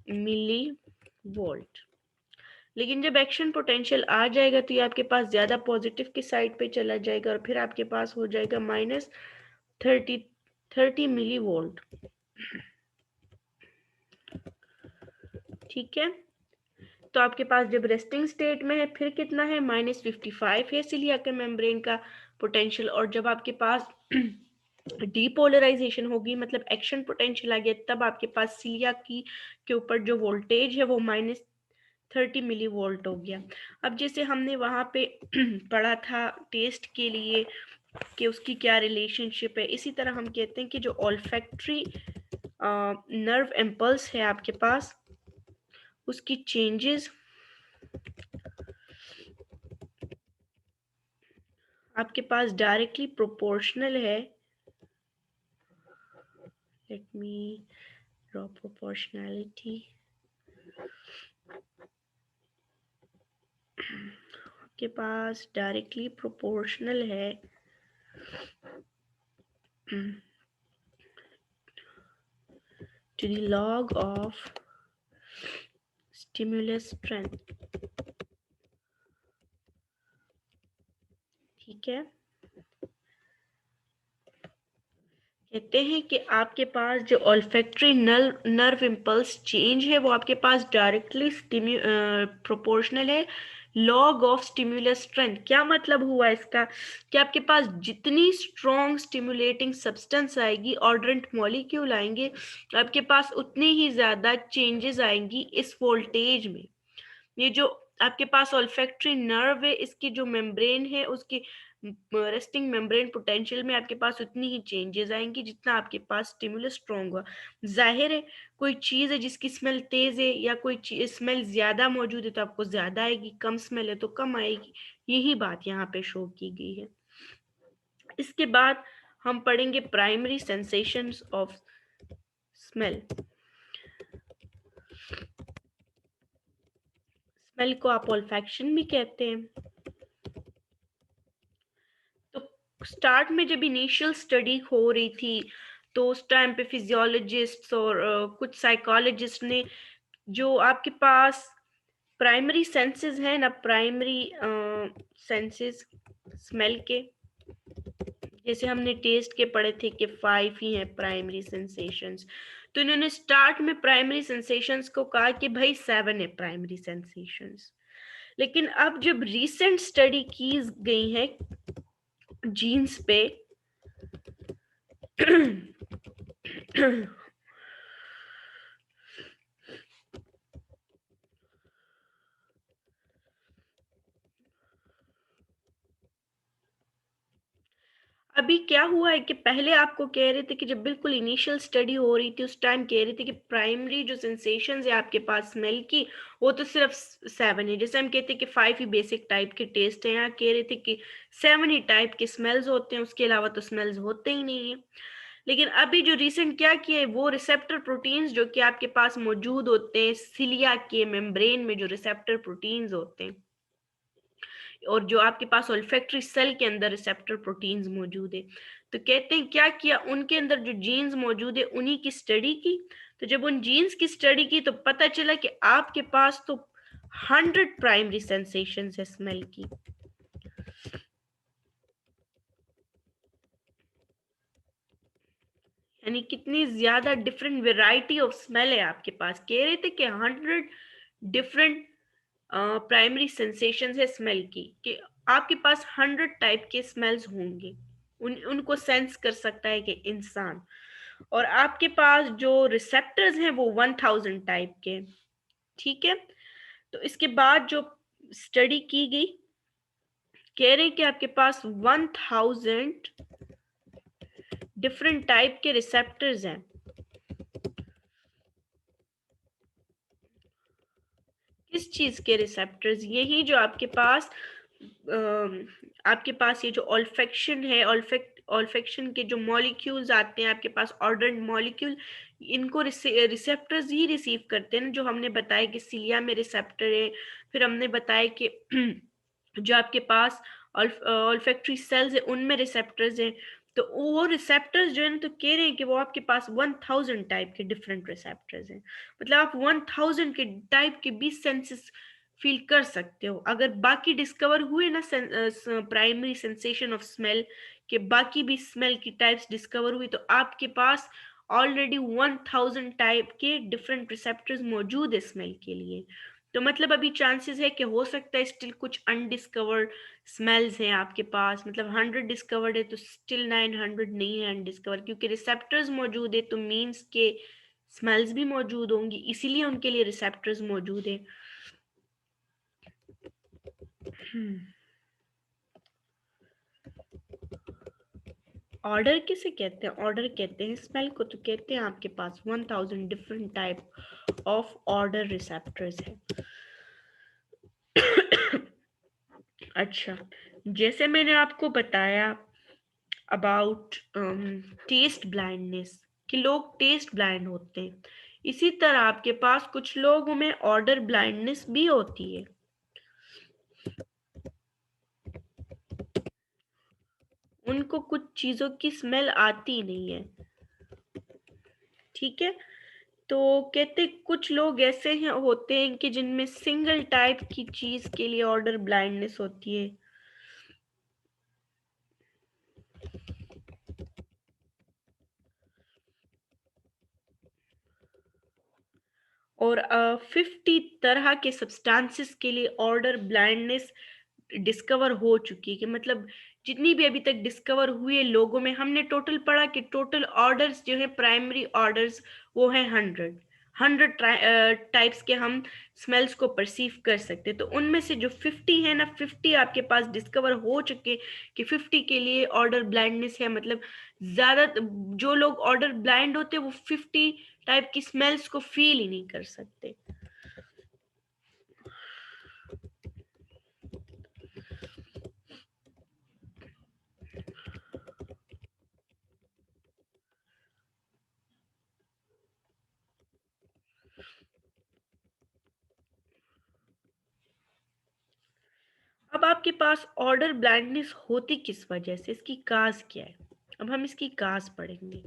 Milli volt. लेकिन जब action potential आ जाएगा तो ये आपके पास ज्यादा पॉजिटिव की साइड पे चला जाएगा और फिर आपके पास हो जाएगा -30 मिली वोल्ट। ठीक है, तो आपके पास जब रेस्टिंग स्टेट में है फिर कितना है, -55 है सिलिया के मेम्ब्रेन का पोटेंशियल। और जब आपके पास डीपोलराइजेशन होगी, मतलब एक्शन पोटेंशियल आ गया, तब आपके पास सिलिया की के ऊपर जो वोल्टेज है वो -30 मिली वोल्ट हो गया। अब जैसे हमने वहां पे पढ़ा था टेस्ट के लिए कि उसकी क्या रिलेशनशिप है, इसी तरह हम कहते हैं कि जो ऑल्फैक्टरी नर्व इम्पल्स है आपके पास, उसकी चेंजेस आपके पास डायरेक्टली प्रोपोर्शनल है। Let me draw proportionality. आपके पास डायरेक्टली प्रोपोर्शनल है to the log of stimulus strength। ठीक है, कहते हैं कि आपके पास जो ऑल्फैक्टरी नर्व इम्पल्स चेंज है वो आपके पास डायरेक्टली प्रोपोर्शनल है लॉग ऑफ स्टिमुलस स्ट्रेंथ। क्या मतलब हुआ इसका, कि आपके पास जितनी स्ट्रॉन्ग स्टिमुलेटिंग सब्सटेंस आएगी, ऑर्डरेंट मॉलिक्यूल आएंगे, आपके पास उतनी ही ज्यादा चेंजेस आएंगी इस वोल्टेज में। ये जो आपके पास ऑल्फैक्टरी नर्व है, इसकी जो मेम्ब्रेन है, उसकी रेस्टिंग मेम्ब्रेन पोटेंशियल में आपके पास उतनी ही चेंजेस आएंगी जितना आपके पास स्टिमुलस स्ट्रॉन्ग हुआ। जाहिर है कोई चीज है जिसकी स्मेल तेज है या कोई स्मेल ज्यादा मौजूद है तो आपको ज्यादा आएगी, कम स्मेल है तो कम आएगी। यही बात यहाँ पे शो की गई है। इसके बाद हम पढ़ेंगे primary sensations of smell. Smell को आप ऑल्फैक्शन भी कहते हैं। तो स्टार्ट में जब इनिशियल स्टडी हो रही थी तो उस टाइम पे फिजियोलॉजिस्ट्स और कुछ साइकोलॉजिस्ट ने जो आपके पास प्राइमरी सेंसेस हैं ना, प्राइमरी सेंसेस स्मेल के, जैसे हमने टेस्ट के पढ़े थे कि 5 ही हैं प्राइमरी सेंसेशंस, तो इन्होंने स्टार्ट में प्राइमरी सेंसेशंस को कहा कि भाई 7 है प्राइमरी सेंसेशंस। लेकिन अब जब रीसेंट स्टडी की गई है जीन्स पे अभी क्या हुआ है कि पहले आपको कह रहे थे कि जब बिल्कुल इनिशियल स्टडी हो रही थी उस टाइम कह रहे थे कि प्राइमरी जो सेंसेशंस है आपके पास स्मेल की वो तो सिर्फ 7 है। जैसे हम कहते हैं कि 5 ही बेसिक टाइप के टेस्ट हैं, यहाँ कह रहे थे कि 7 ही टाइप के स्मेल्स होते हैं, उसके अलावा तो स्मेल्स होते ही नहीं है। लेकिन अभी जो रिसेंट क्या किया है, वो रिसेप्टर प्रोटीन्स जो कि आपके पास मौजूद होते हैं सिलिया के मेम्ब्रेन में, जो रिसेप्टर प्रोटीन्स होते हैं और जो आपके पास ओल्फैक्टरी सेल के अंदर रिसेप्टर प्रोटीन्स मौजूद है, तो कहते हैं क्या किया, उनके अंदर जो जीन्स मौजूद है उन्हीं की स्टडी की। तो जब उन जीन्स की स्टडी की तो पता चला कि आपके पास तो 100 प्राइमरी सेंसेशन है स्मेल की। यानी कितनी ज्यादा डिफरेंट वेराइटी ऑफ स्मेल है आपके पास। कह रहे थे कि 100 डिफरेंट प्राइमरी सेंसेशन है स्मेल की, कि आपके पास 100 टाइप के स्मेल्स होंगे, उनको सेंस कर सकता है कि इंसान। और आपके पास जो रिसेप्टर्स हैं वो 1000 टाइप के। ठीक है, तो इसके बाद जो स्टडी की गई, कह रहे हैं कि आपके पास 1000 डिफरेंट टाइप के रिसेप्टर्स हैं। किस चीज के रिसेप्टर्स, यही जो आपके पास ये जो ऑल्फेक्शन है, ऑल्फेक्शन के जो मॉलिक्यूल्स आते हैं आपके पास, ऑर्डर्ड मॉलिक्यूल, इनको रिसेप्टर्स ही रिसीव करते हैं, जो हमने बताया कि सिलिया में रिसेप्टर है। फिर हमने बताया कि जो आपके पास ऑल्फैक्टरी सेल्स है उनमें रिसेप्टर्स हैं। तो वो रिसेप्टर्स जो है ना, तो कह रहे हैं कि वो आपके पास 1000 टाइप के डिफरेंट रिसेप्टर्स हैं। मतलब आप 1000 के टाइप के 20 सेंसेस फील कर सकते हो। अगर बाकी डिस्कवर हुए ना प्राइमरी सेंसेशन ऑफ स्मेल के बाकी भी स्मेल की टाइप्स डिस्कवर हुई, तो आपके पास ऑलरेडी 1000 टाइप के डिफरेंट रिसेप्टर्स मौजूद है स्मेल के लिए। तो मतलब अभी चांसेस है कि हो सकता है स्टिल कुछ अनडिस्कवर्ड स्मेल्स हैं आपके पास। मतलब 100 डिस्कवर्ड है तो स्टिल 900 नहीं है अनडिस्कवर्ड, क्योंकि रिसेप्टर्स मौजूद है तो मीन्स के स्मेल्स भी मौजूद होंगी, इसीलिए उनके लिए रिसेप्टर्स मौजूद है। ऑर्डर किसे कहते हैं? ऑर्डर कहते हैं स्मेल को, तो कहते हैं आपके पास 1000 different type of order receptors है। अच्छा, जैसे मैंने आपको बताया अबाउट टेस्ट ब्लाइंडनेस कि लोग टेस्ट ब्लाइंड होते हैं, इसी तरह आपके पास कुछ लोगों में ऑर्डर ब्लाइंडनेस भी होती है। उनको कुछ चीजों की स्मेल आती नहीं है, ठीक है। तो कहते कुछ लोग ऐसे हैं होते हैं कि जिनमें सिंगल टाइप की चीज के लिए ऑर्डर ब्लाइंडनेस होती है। और 50 तरह के सब्सटेंसेस के लिए ऑर्डर ब्लाइंडनेस डिस्कवर हो चुकी है। कि मतलब जितनी भी अभी तक डिस्कवर हुए लोगों में, हमने टोटल पढ़ा कि टोटल ऑर्डर्स जो है प्राइमरी ऑर्डर्स वो है 100 टाइप्स के हम स्मेल्स को परसीव कर सकते हैं। तो उनमें से जो 50 है ना, 50 आपके पास डिस्कवर हो चुके कि 50 के लिए ऑर्डर ब्लाइंडनेस है। मतलब ज्यादा जो लोग ऑर्डर ब्लाइंड होते हैं वो 50 टाइप की स्मेल्स को फील ही नहीं कर सकते। अब आपके पास ऑर्डर ब्लाइंडनेस होती किस वजह से, इसकी काज क्या है? अब हम इसकी काज पढ़ेंगे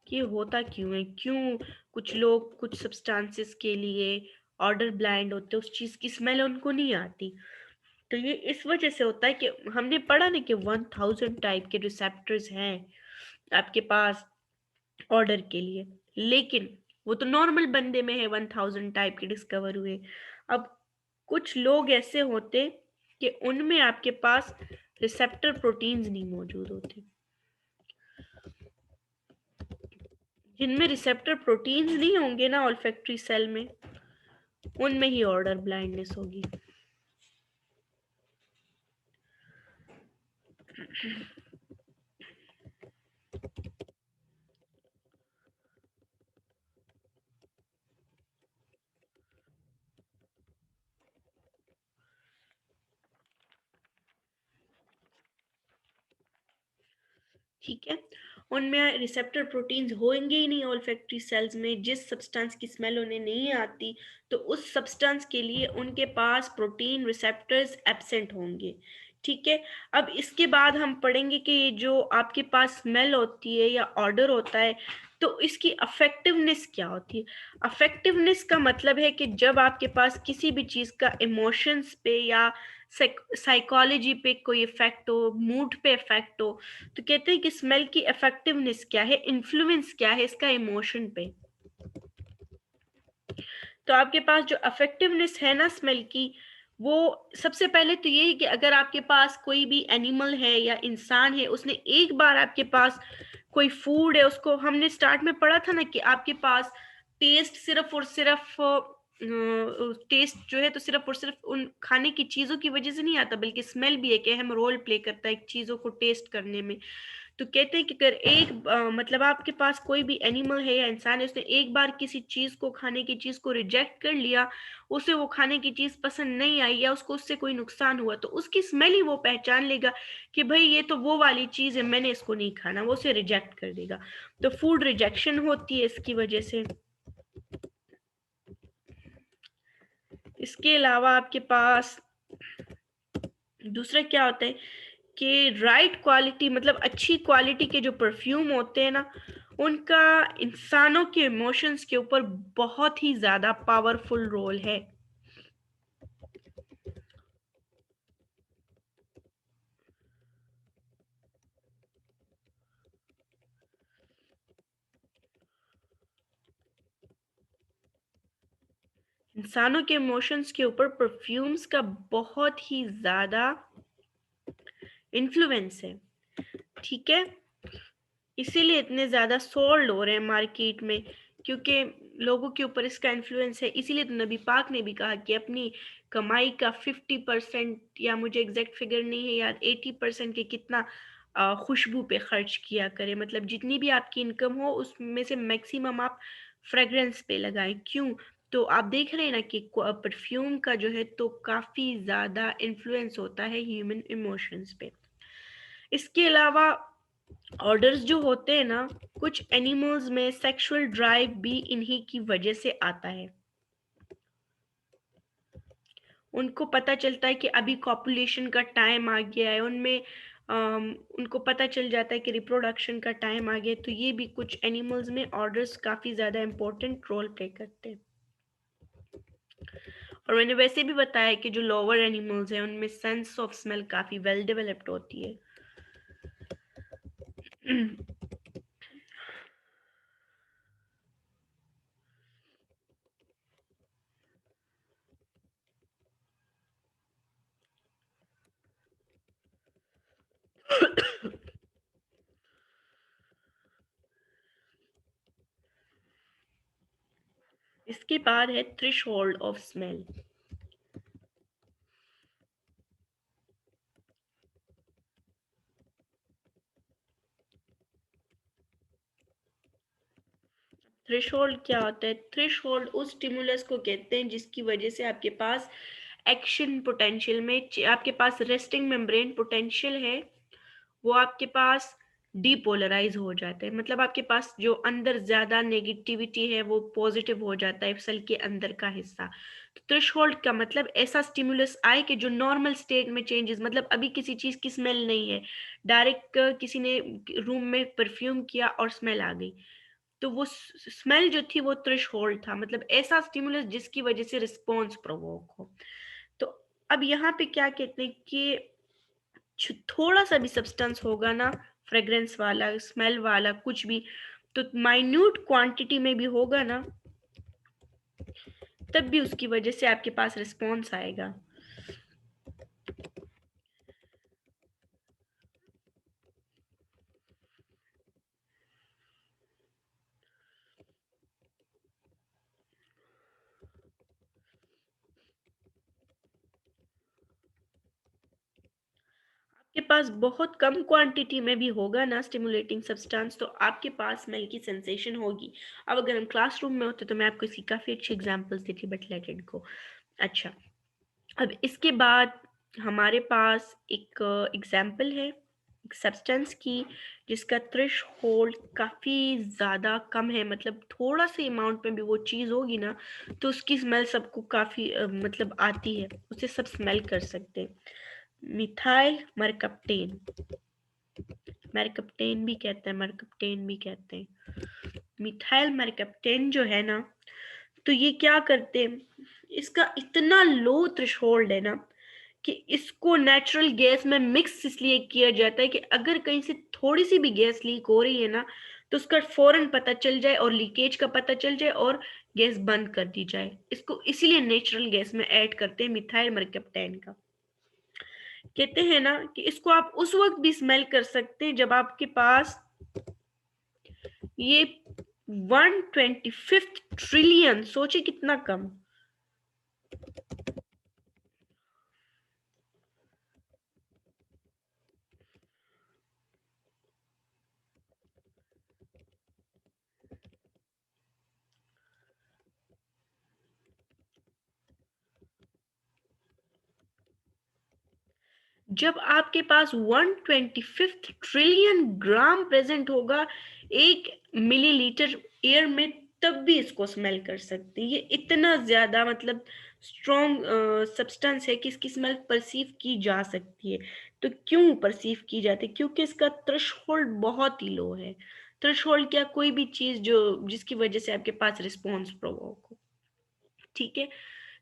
कि होता क्यों है, क्यों कुछ लोग कुछ सब्सटेंसेस के लिए ऑर्डर ब्लाइंड होते हैं, उस चीज की स्मेल उनको नहीं आती। तो ये इस वजह से होता है कि हमने पढ़ा ना कि 1000 टाइप के रिसेप्टर्स हैं आपके पास ऑर्डर के लिए, लेकिन वो तो नॉर्मल बंदे में है 1000 टाइप के डिस्कवर हुए। अब कुछ लोग ऐसे होते कि उनमें आपके पास रिसेप्टर प्रोटीन्स नहीं मौजूद होते। जिनमें रिसेप्टर प्रोटीन्स नहीं होंगे ना ऑल्फैक्टरी सेल में, उनमें ही ऑर्डर ब्लाइंडनेस होगी। ठीक है, उनमें रिसेप्टर प्रोटीन्स होंगे ही नहीं ऑल्फैक्टरी सेल्स में। जिस सब्सटेंस की स्मेल उन्हें नहीं आती, तो उस सब्सटेंस के लिए उनके पास प्रोटीन रिसेप्टर्स एब्सेंट होंगे। ठीक है, अब इसके बाद हम पढ़ेंगे कि जो आपके पास स्मेल होती है या ऑर्डर होता है, तो इसकी अफेक्टिवनेस क्या होती है। अफेक्टिवनेस का मतलब है कि जब आपके पास किसी भी चीज का इमोशंस पे या साइकोलॉजी पे कोई इफेक्ट हो, मूड पे इफेक्ट हो, तो कहते हैं कि स्मेल की इफेक्टिवनेस क्या है, इन्फ्लुएंस क्या है इसका इमोशन पे। तो आपके पास जो अफेक्टिवनेस है ना स्मेल की, वो सबसे पहले तो ये है कि अगर आपके पास कोई भी एनिमल है या इंसान है, उसने एक बार आपके पास कोई फूड है, उसको हमने स्टार्ट में पढ़ा था ना कि आपके पास टेस्ट सिर्फ और सिर्फ टेस्ट जो है तो सिर्फ और सिर्फ उन खाने की चीजों की वजह से नहीं आता, बल्कि स्मेल भी एक अहम रोल प्ले करता है चीजों को टेस्ट करने में। तो कहते हैं कि अगर मतलब आपके पास कोई भी एनिमल है या इंसान है, उसने एक बार किसी चीज को, खाने की चीज को रिजेक्ट कर लिया, उसे वो खाने की चीज पसंद नहीं आई या उसको उससे कोई नुकसान हुआ, तो उसकी स्मेल ही वो पहचान लेगा कि भाई ये तो वो वाली चीज है, मैंने इसको नहीं खाना, वो उसे रिजेक्ट कर देगा। तो फूड रिजेक्शन होती है इसकी वजह से। इसके अलावा आपके पास दूसरा क्या होता है कि राइट क्वालिटी मतलब अच्छी क्वालिटी के जो परफ्यूम होते हैं ना, उनका इंसानों के इमोशंस के ऊपर बहुत ही ज़्यादा पावरफुल रोल है। इंसानों के इमोशंस के ऊपर परफ्यूम्स का बहुत ही ज़्यादा इन्फ्लुएंस है, ठीक है। इसीलिए इतने ज़्यादा सोल्ड हो रहे हैं मार्केट में, क्योंकि लोगों के ऊपर इसका इन्फ्लुएंस है। इसीलिए तो नबी पाक ने भी कहा कि अपनी कमाई का 50%, या मुझे एग्जैक्ट फिगर नहीं है याद, 80% के कितना खुशबू पे खर्च किया करें। मतलब जितनी भी आपकी इनकम हो उसमें से मैक्सिमम आप फ्रेग्रेंस पे लगाएं। क्यों? तो आप देख रहे हैं ना कि परफ्यूम का जो है तो काफ़ी ज़्यादा इन्फ्लुएंस होता है ह्यूमन इमोशंस पे। इसके अलावा ऑर्डर्स जो होते हैं ना, कुछ एनिमल्स में सेक्सुअल ड्राइव भी इन्हीं की वजह से आता है। उनको पता चलता है कि अभी कॉपुलेशन का टाइम आ गया है, उनमें उनको पता चल जाता है कि रिप्रोडक्शन का टाइम आ गया है। तो ये भी कुछ एनिमल्स में ऑर्डर्स काफ़ी ज़्यादा इंपॉर्टेंट रोल प्ले करते हैं। और मैंने वैसे भी बताया कि जो लोअर एनिमल्स हैं उनमें सेंस ऑफ स्मेल काफ़ी वेल डेवलप्ड होती है। इसके बाद है थ्रेशोल्ड ऑफ स्मेल। थ्रेशोल्ड क्या होता है? थ्रेशोल्ड उस स्टिमुलस को कहते हैं जिसकी वजह से आपके पास एक्शन पोटेंशियल में, आपके पास रेस्टिंग मेम्ब्रेन पोटेंशियल है, वो आपके पास डीपोलराइज हो जाता है। मतलब आपके पास जो अंदर ज्यादा नेगेटिविटी है वो पॉजिटिव हो जाता है सेल के अंदर का हिस्सा। तो थ्रेशोल्ड का मतलब ऐसा स्टिमुलस आए कि जो नॉर्मल स्टेट में चेंजेस, मतलब अभी किसी चीज की स्मेल नहीं है, डायरेक्ट किसी ने रूम में परफ्यूम किया और स्मेल आ गई, तो वो स्मेल जो थी वो थ्रेशोल्ड था। मतलब ऐसा स्टिमुलस जिसकी वजह से रिस्पॉन्स प्रोवोक हो। तो अब यहाँ पे क्या कहते हैं कि थोड़ा सा भी सब्सटेंस होगा ना, फ्रेग्रेंस वाला, स्मेल वाला, कुछ भी, तो माइन्यूट क्वांटिटी में भी होगा ना, तब भी उसकी वजह से आपके पास रिस्पॉन्स आएगा। आपके पास बहुत कम क्वांटिटी में भी होगा ना स्टिमुलेटिंग सब्सटेंस, तो आपके पास स्मेल की सेंसेशन होगी। अब अगर हम क्लासरूम में होते तो मैं आपको इसकी काफ़ी अच्छी एग्जांपल्स देती, बट लेट इट गो। अच्छा, अब इसके बाद हमारे पास एक एग्जाम्पल है एक सब्सटेंस की जिसका थ्रेशोल्ड काफ़ी ज़्यादा कम है। मतलब थोड़ा सा अमाउंट में भी वो चीज़ होगी ना, तो उसकी स्मेल सबको काफ़ी मतलब आती है, उसे सब स्मेल कर सकते हैं। मिथाइल मरकप्टेन, मरकप्टेन भी कहते हैं, मरकप्टेन भी कहते हैं। मिथाइल मरकप्टेन जो है ना, तो ये क्या करते हैं, इसका इतना लो थ्रेशोल्ड है ना कि इसको नेचुरल गैस में मिक्स इसलिए किया जाता है कि अगर कहीं से थोड़ी सी भी गैस लीक हो रही है ना, तो उसका फौरन पता चल जाए और लीकेज का पता चल जाए और गैस बंद कर दी जाए। इसको इसीलिए नेचुरल गैस में ऐड करते हैं मिथाइल मरकप्टेन का। कहते हैं ना कि इसको आप उस वक्त भी स्मेल कर सकते हैं जब आपके पास ये 1/25 ट्रिलियन, सोचे कितना कम, जब आपके पास 1/25 ट्रिलियन ग्राम प्रेजेंट होगा 1 मिलीलीटर एयर में, तब भी इसको स्मेल कर सकते हैं। ये इतना ज्यादा मतलब स्ट्रॉन्ग सब्सटेंस है कि इसकी स्मेल परसीव की जा सकती है। तो क्यों परसीव की जाती है? क्योंकि इसका थ्रेशोल्ड बहुत ही लो है। थ्रेशोल्ड क्या, कोई भी चीज जो जिसकी वजह से आपके पास रिस्पॉन्स प्रोवोक हो। ठीक है।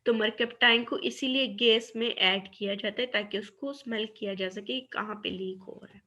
तो मरकप्टाइन को इसीलिए गैस में ऐड किया जाता है ताकि उसको स्मेल किया जा सके कहाँ पे लीक हो रहा है।